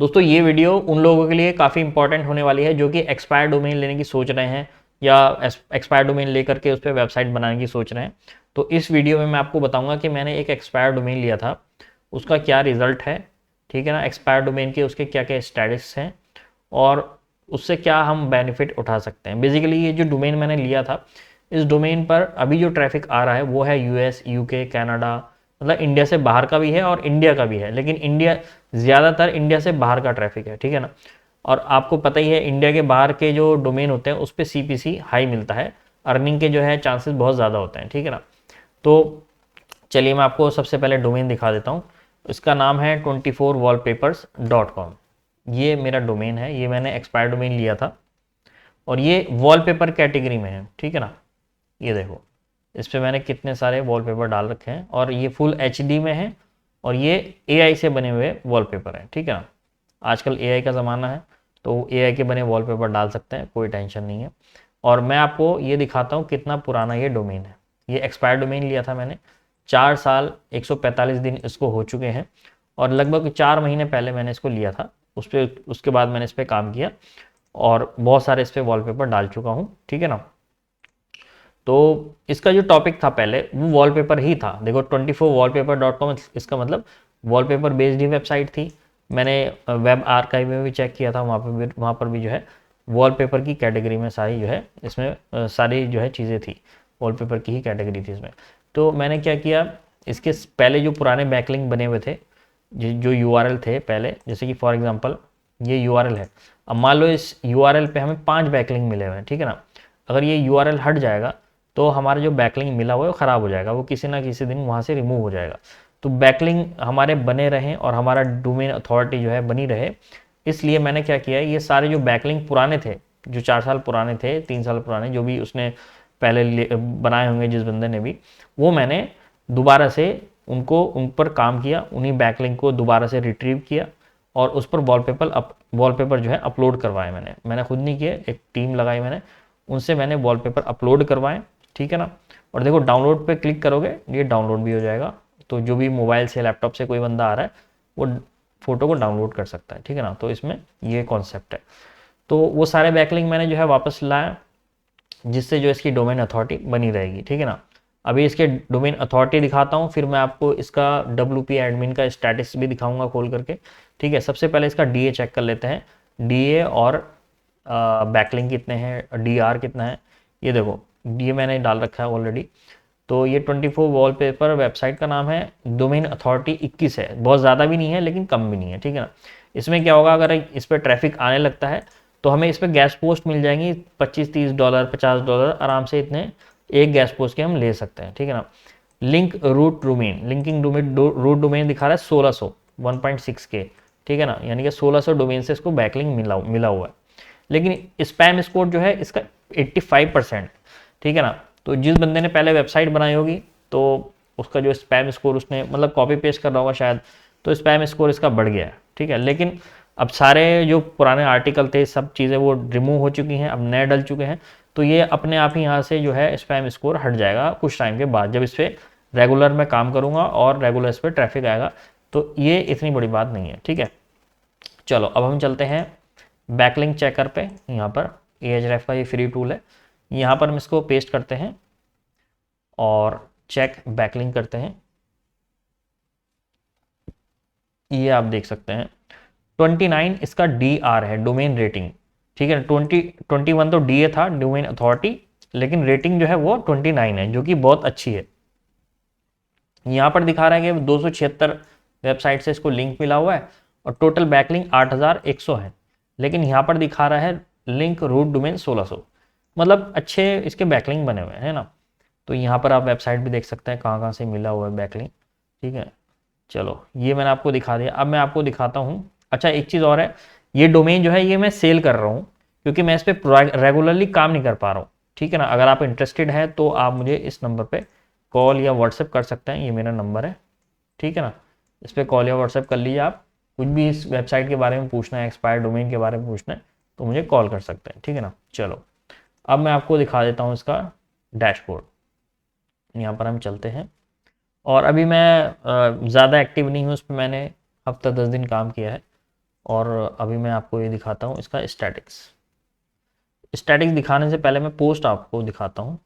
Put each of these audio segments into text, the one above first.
दोस्तों ये वीडियो उन लोगों के लिए काफ़ी इंपॉर्टेंट होने वाली है जो कि एक्सपायर डोमेन लेने की सोच रहे हैं या एक्सपायर डोमेन लेकर के उस पर वेबसाइट बनाने की सोच रहे हैं। तो इस वीडियो में मैं आपको बताऊंगा कि मैंने एक एक्सपायर डोमेन लिया था, उसका क्या रिजल्ट है, ठीक है ना, एक्सपायर डोमेन के उसके क्या क्या स्टेटस हैं और उससे क्या हम बेनिफिट उठा सकते हैं। बेसिकली ये जो डोमेन मैंने लिया था, इस डोमेन पर अभी जो ट्रैफिक आ रहा है वो है यूएस, यूके, कनाडा, मतलब इंडिया से बाहर का भी है और इंडिया का भी है, लेकिन इंडिया ज़्यादातर इंडिया से बाहर का ट्रैफिक है, ठीक है ना। और आपको पता ही है इंडिया के बाहर के जो डोमेन होते हैं उस पर सीपीसी हाई मिलता है, अर्निंग के जो है चांसेस बहुत ज़्यादा होते हैं, ठीक है ना। तो चलिए मैं आपको सबसे पहले डोमेन दिखा देता हूँ। इसका नाम है 24wallpapers.com। ये मेरा डोमेन है, ये मैंने एक्सपायर डोमेन लिया था और ये वॉलपेपर कैटेगरी में है, ठीक है ना। ये देखो, इस पे मैंने कितने सारे वॉलपेपर डाल रखे हैं और ये फुल एचडी में है और ये एआई से बने हुए वॉलपेपर हैं, ठीक है ना। आजकल एआई का ज़माना है तो एआई के बने वॉलपेपर डाल सकते हैं, कोई टेंशन नहीं है। और मैं आपको ये दिखाता हूँ कितना पुराना ये डोमेन है। ये एक्सपायर डोमेन लिया था मैंने, 4 साल 145 दिन इसको हो चुके हैं और लगभग 4 महीने पहले मैंने इसको लिया था। उस पर उसके बाद मैंने इस पर काम किया और बहुत सारे इस पर वॉलपेपर डाल चुका हूँ, ठीक है ना। तो इसका जो टॉपिक था पहले वो वॉलपेपर ही था। देखो 24wallpaper.com, इसका मतलब वॉलपेपर बेस्ड ही वेबसाइट थी। मैंने वेब आर्काइव में भी चेक किया था, वहाँ पर भी जो है वॉलपेपर की कैटेगरी में सारी जो है इसमें सारी जो है चीज़ें थी, वॉलपेपर की ही कैटेगरी थी इसमें। तो मैंने क्या किया, इसके पहले जो पुराने बैकलिंक बने हुए थे, जो यूआरएल थे पहले, जैसे कि फॉर एग्जांपल ये यूआरएल है। अब मान लो इस यूआरएल पे हमें 5 बैकलिंक मिले हुए हैं, ठीक है ना। अगर ये यूआरएल हट जाएगा तो हमारा जो बैकलिंक मिला हुआ है वो ख़राब हो जाएगा, वो किसी ना किसी दिन वहाँ से रिमूव हो जाएगा। तो बैकलिंक हमारे बने रहें और हमारा डोमेन अथॉरिटी जो है बनी रहे, इसलिए मैंने क्या किया, ये सारे जो बैकलिंक पुराने थे, जो 4 साल पुराने थे, 3 साल पुराने, जो भी उसने पहले बनाए होंगे जिस बंदे ने भी, वो मैंने दोबारा से उन पर काम किया, उन्हीं बैकलिंक को दोबारा से रिट्रीव किया और उस पर वॉलपेपर जो है अपलोड करवाए। मैंने खुद नहीं किए, एक टीम लगाई मैंने, उनसे मैंने वॉलपेपर अपलोड करवाए, ठीक है ना। और देखो डाउनलोड पे क्लिक करोगे ये डाउनलोड भी हो जाएगा। तो जो भी मोबाइल से लैपटॉप से कोई बंदा आ रहा है वो फोटो को डाउनलोड कर सकता है, ठीक है ना। तो इसमें ये कॉन्सेप्ट है। तो वो सारे बैकलिंक मैंने जो है वापस लाया, जिससे जो इसकी डोमेन अथॉरिटी बनी रहेगी, ठीक है ना। अभी इसके डोमेन अथॉरिटी दिखाता हूँ, फिर मैं आपको इसका WP एडमिन का स्टेटस भी दिखाऊंगा खोल करके, ठीक है। सबसे पहले इसका डीए चेक कर लेते हैं, डीए और बैकलिंक कितने हैं, डीआर कितना है। ये देखो ये मैंने डाल रखा है ऑलरेडी। तो ये 24 वॉलपेपर वेबसाइट का नाम है, डोमेन अथॉरिटी 21 है, बहुत ज़्यादा भी नहीं है लेकिन कम भी नहीं है, ठीक है ना। इसमें क्या होगा, अगर इस पर ट्रैफिक आने लगता है तो हमें इस पर गैस पोस्ट मिल जाएंगी, $25-30, $50 आराम से, इतने एक गैस पोस्ट के हम ले सकते हैं, ठीक है ना। Link root domain, linking domain root domain दिखा रहा है 1600, 1.6 के, ठीक है ना, यानी कि 1600 डोमेन से इसको बैकलिंक मिला हुआ है। लेकिन स्पैम स्कोर जो है इसका 85%, ठीक है ना। तो जिस बंदे ने पहले वेबसाइट बनाई होगी तो उसका जो स्पैम स्कोर, उसने मतलब कॉपी पेस्ट कर रहा होगा शायद, तो स्पैम स्कोर इसका बढ़ गया है, ठीक है। लेकिन अब सारे जो पुराने आर्टिकल थे सब चीज़ें वो रिमूव हो चुकी हैं, अब नए डल चुके हैं। तो ये अपने आप ही यहाँ से जो है स्पैम स्कोर हट जाएगा कुछ टाइम के बाद, जब इस पर रेगुलर मैं काम करूँगा और रेगुलर इस पर ट्रैफिक आएगा। तो ये इतनी बड़ी बात नहीं है, ठीक है। चलो अब हम चलते हैं बैकलिंक चेकर पे। यहाँ पर Ahref का ये फ्री टूल है, यहाँ पर हम इसको पेस्ट करते हैं और चेक बैकलिंक करते हैं। ये आप देख सकते हैं 29 इसका DR है, डोमेन रेटिंग, ठीक है। 21 तो DA था, डोमेन अथॉरिटी, लेकिन रेटिंग जो है वो 29 है, जो कि बहुत अच्छी है। यहाँ पर दिखा रहा है कि 276 वेबसाइट से इसको लिंक मिला हुआ है और टोटल बैकलिंक 8100 है। लेकिन यहाँ पर दिखा रहा है लिंक रूट डोमेन 1600, मतलब अच्छे इसके बैकलिंक बने हुए हैं ना। तो यहाँ पर आप वेबसाइट भी देख सकते हैं कहाँ कहाँ से मिला हुआ है बैकलिंक, ठीक है। चलो ये मैंने आपको दिखा दिया, अब मैं आपको दिखाता हूँ। अच्छा एक चीज़ और है, ये डोमेन जो है ये मैं सेल कर रहा हूँ क्योंकि मैं इस पर रेगुलरली काम नहीं कर पा रहा हूँ, ठीक है ना। अगर आप इंटरेस्टेड हैं तो आप मुझे इस नंबर पे कॉल या व्हाट्सएप कर सकते हैं, ये मेरा नंबर है, ठीक है ना। इस पर कॉल या व्हाट्सएप कर लीजिए आप, कुछ भी इस वेबसाइट के बारे में पूछना है, एक्सपायर डोमेन के बारे में पूछना है तो मुझे कॉल कर सकते हैं, ठीक है ना। चलो अब मैं आपको दिखा देता हूँ इसका डैशबोर्ड। यहाँ पर हम चलते हैं और अभी मैं ज़्यादा एक्टिव नहीं हूँ उस पर, मैंने हफ्ता 10 दिन काम किया है। और अभी मैं आपको ये दिखाता हूँ इसका स्टैटिक्स। स्टैटिक्स दिखाने से पहले मैं पोस्ट आपको दिखाता हूँ।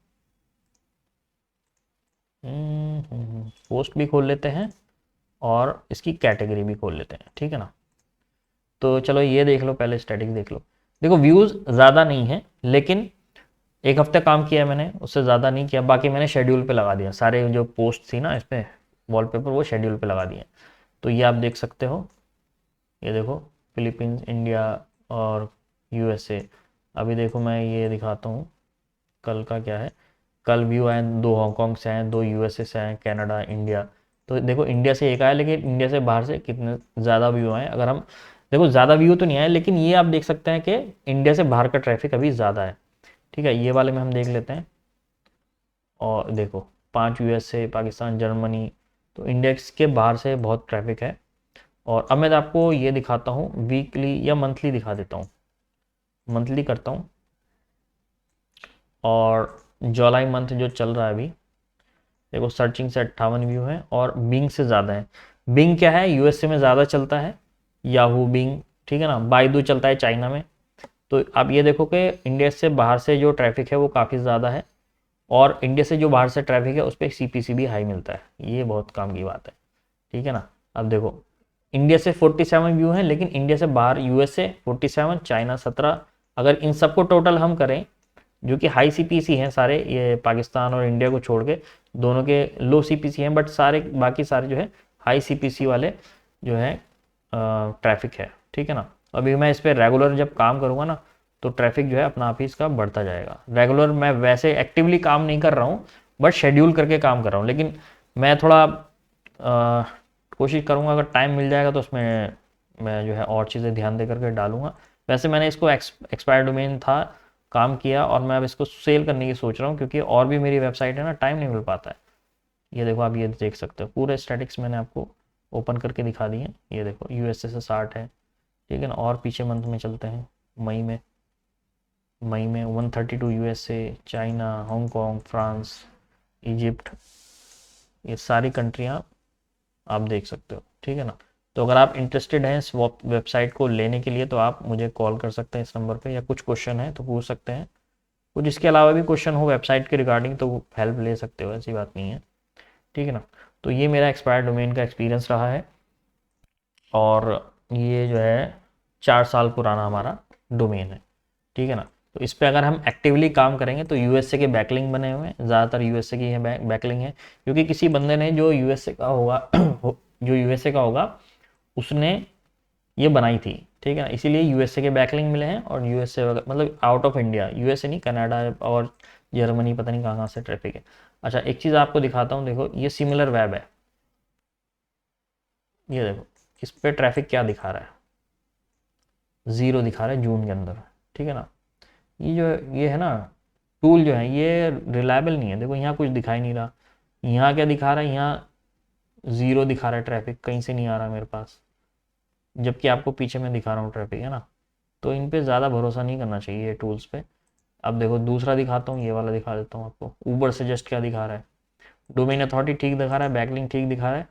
पोस्ट भी खोल लेते हैं और इसकी कैटेगरी भी खोल लेते हैं, ठीक है ना। तो चलो ये देख लो, पहले स्टैटिक देख लो। देखो व्यूज़ ज़्यादा नहीं है, लेकिन एक हफ्ते काम किया मैंने, उससे ज़्यादा नहीं किया। बाकी मैंने शेड्यूल पे लगा दिया, सारे जो पोस्ट थी ना इस पर वॉलपेपर, वो शेड्यूल पे लगा दिए। तो ये आप देख सकते हो, ये देखो फिलीपींस, इंडिया और यूएसए। अभी देखो मैं ये दिखाता हूँ कल का क्या है। कल व्यू आए, 2 हांगकांग से आए, 2 यूएसए से आए, कनाडा, इंडिया। तो देखो इंडिया से एक आया, लेकिन इंडिया से बाहर से कितने ज़्यादा व्यू आए। अगर हम देखो ज़्यादा व्यू तो नहीं आए, लेकिन ये आप देख सकते हैं कि इंडिया से बाहर का ट्रैफिक अभी ज़्यादा है, ठीक है। ये वाले में हम देख लेते हैं और देखो 5 यूएसए, पाकिस्तान, जर्मनी। तो इंडेक्स के बाहर से बहुत ट्रैफिक है। और अब मैं आपको ये दिखाता हूँ, वीकली या मंथली दिखा देता हूँ। मंथली करता हूँ, और जुलाई मंथ जो चल रहा है अभी, देखो सर्चिंग से 58 व्यू है और बिंग से ज़्यादा है। बिंग क्या है, यूएसए में ज़्यादा चलता है, याहू, बिंग, ठीक है ना। बाइदू चलता है चाइना में। तो आप ये देखो कि इंडिया से बाहर से जो ट्रैफिक है वो काफ़ी ज़्यादा है, और इंडिया से जो बाहर से ट्रैफिक है उस पर सीपीसी भी हाई मिलता है। ये बहुत काम की बात है, ठीक है ना। अब देखो इंडिया से 47 व्यू हैं, लेकिन इंडिया से बाहर यूएसए 47, चाइना 17। अगर इन सबको टोटल हम करें, जो कि हाई सीपीसी हैं सारे, ये पाकिस्तान और इंडिया को छोड़ के, दोनों के लो सीपीसी हैं, बट सारे बाकी सारे जो है हाई सीपीसी वाले जो है ट्रैफिक है, ठीक है ना। अभी मैं इस पर रेगुलर जब काम करूँगा ना, तो ट्रैफिक जो है अपना आप ही इसका बढ़ता जाएगा। रेगुलर मैं वैसे एक्टिवली काम नहीं कर रहा हूँ, बट शेड्यूल करके काम कर रहा हूँ। लेकिन मैं थोड़ा कोशिश करूँगा, अगर टाइम मिल जाएगा तो उसमें मैं जो है और चीज़ें ध्यान दे करके डालूंगा। वैसे मैंने इसको एक्सपायर डोमेन था, काम किया, और मैं अब इसको सेल करने की सोच रहा हूँ, क्योंकि और भी मेरी वेबसाइट है ना, टाइम नहीं मिल पाता है। ये देखो आप ये देख सकते हो, पूरे स्टैटिक्स मैंने आपको ओपन करके दिखा दिए हैं। ये देखो यूएसए से 60 है, ठीक है ना। और पीछे मंथ में चलते हैं, मई में 132 USA, China, Hong Kong, France, Egypt, ये सारी कंट्रियाँ आप देख सकते हो, ठीक है ना। तो अगर आप इंटरेस्टेड हैं इस वेबसाइट को लेने के लिए, तो आप मुझे कॉल कर सकते हैं इस नंबर पे, या कुछ क्वेश्चन है तो पूछ सकते हैं। कुछ इसके अलावा भी क्वेश्चन हो वेबसाइट के रिगार्डिंग, तो हेल्प ले सकते हो, ऐसी बात नहीं है, ठीक है ना। तो ये मेरा एक्सपायर्ड डोमेन का एक्सपीरियंस रहा है, और ये जो है 4 साल पुराना हमारा डोमेन है, ठीक है ना। तो इस पर अगर हम एक्टिवली काम करेंगे तो यूएसए के बैकलिंक बने हुए हैं, ज़्यादातर यूएसए की है बैकलिंक है, क्योंकि किसी बंदे ने जो यूएसए का होगा जो यूएसए का होगा उसने ये बनाई थी, ठीक है ना। इसीलिए यूएसए के बैकलिंक मिले हैं, और यूएसए मतलब आउट ऑफ इंडिया, यूएसए नहीं, कनाडा और जर्मनी, पता नहीं कहाँ कहाँ से ट्रैफिक है। अच्छा एक चीज़ आपको दिखाता हूँ, देखो ये सिमिलर वेब है। ये देखो इस पर ट्रैफिक क्या दिखा रहा है, 0 दिखा रहा है जून के अंदर, ठीक है ना। ये जो ये है ना टूल जो है, ये रिलायबल नहीं है। देखो यहाँ कुछ दिखाई नहीं रहा, यहाँ क्या दिखा रहा है, यहाँ 0 दिखा रहा है, ट्रैफिक कहीं से नहीं आ रहा मेरे पास, जबकि आपको पीछे मैं दिखा रहा हूँ ट्रैफिक, है ना। तो इन पे ज़्यादा भरोसा नहीं करना चाहिए ये टूल्स पे। अब देखो दूसरा दिखाता हूँ, ये वाला दिखा देता हूँ आपको। ऊबर सजेस्ट क्या दिखा रहा है, डोमेन अथॉरिटी ठीक दिखा रहा है, बैकलिंक ठीक दिखा रहा है,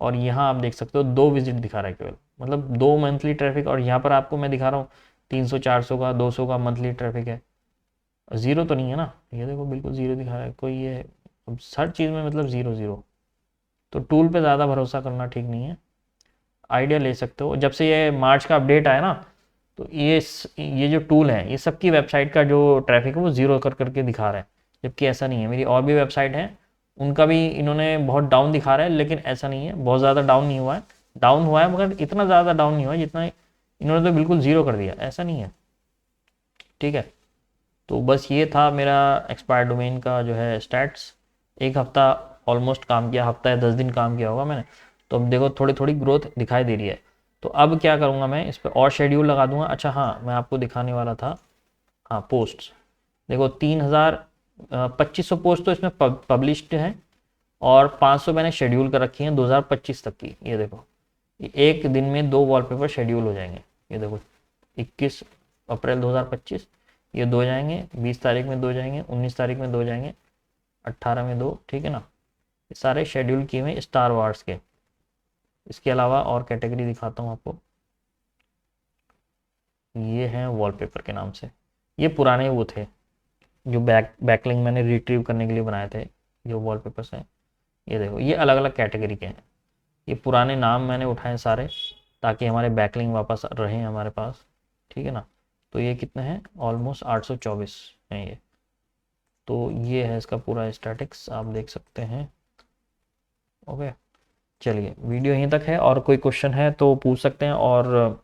और यहाँ आप देख सकते हो 2 विजिट दिखा रहा है केवल, मतलब 2 मंथली ट्रैफिक। और यहाँ पर आपको मैं दिखा रहा हूँ 300, 400 का, 200 का मंथली ट्रैफिक है। 0 तो नहीं है ना, ये देखो बिल्कुल 0 दिखा रहा है कोई, ये अब हर चीज़ में मतलब 0 0। तो टूल पे ज़्यादा भरोसा करना ठीक नहीं है। आइडिया ले सकते हो, जब से ये मार्च का अपडेट आया ना, तो ये जो टूल है, ये सबकी वेबसाइट का जो ट्रैफिक है वो 0 कर करके दिखा रहा है, जबकि ऐसा नहीं है। मेरी और भी वेबसाइट है, उनका भी इन्होंने बहुत डाउन दिखा रहा है, लेकिन ऐसा नहीं है, बहुत ज़्यादा डाउन नहीं हुआ है। डाउन हुआ है मगर इतना ज़्यादा डाउन नहीं हुआ है जितना इन्होंने तो बिल्कुल 0 कर दिया, ऐसा नहीं है, ठीक है। तो बस ये था मेरा एक्सपायर डोमेन का जो है स्टैट्स। एक हफ्ता ऑलमोस्ट काम किया, हफ्ता या 10 दिन काम किया होगा मैंने। तो अब देखो थोड़ी थोड़ी ग्रोथ दिखाई दे रही है। तो अब क्या करूँगा, मैं इस पर और शेड्यूल लगा दूंगा। अच्छा हाँ, मैं आपको दिखाने वाला था, हाँ पोस्ट देखो 2500 पोस्ट तो इसमें पब्लिश्ड है, और 500 मैंने शेड्यूल कर रखी हैं 2025 तक की। ये देखो एक दिन में 2 वॉलपेपर शेड्यूल हो जाएंगे। ये देखो 21 अप्रैल 2025 ये 2 जाएंगे, 20 तारीख में 2 जाएंगे, 19 तारीख में 2 जाएंगे, 18 में 2, ठीक है ना। ये सारे शेड्यूल किए हुए स्टार वार्स के। इसके अलावा और कैटेगरी दिखाता हूँ आपको। ये हैं वॉलपेपर के नाम से। ये पुराने वो थे जो बैकलिंक मैंने रिट्रीव करने के लिए बनाए थे, जो वॉलपेपर्स हैं। ये देखो, ये अलग अलग कैटेगरी के हैं। ये पुराने नाम मैंने उठाए सारे, ताकि हमारे बैकलिंक वापस रहें हमारे पास, ठीक है ना। तो ये कितने हैं, ऑलमोस्ट 824 हैं ये। तो ये है इसका पूरा स्टैटिक्स, आप देख सकते हैं। ओके, चलिए वीडियो यहीं तक है, और कोई क्वेश्चन है तो पूछ सकते हैं, और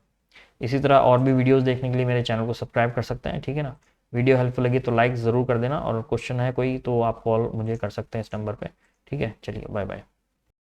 इसी तरह और भी वीडियोस देखने के लिए मेरे चैनल को सब्सक्राइब कर सकते हैं, ठीक है ना। वीडियो हेल्पफुल लगी तो लाइक ज़रूर कर देना, और क्वेश्चन है कोई तो आप कॉल मुझे कर सकते हैं इस नंबर पे, ठीक है। चलिए, बाय बाय।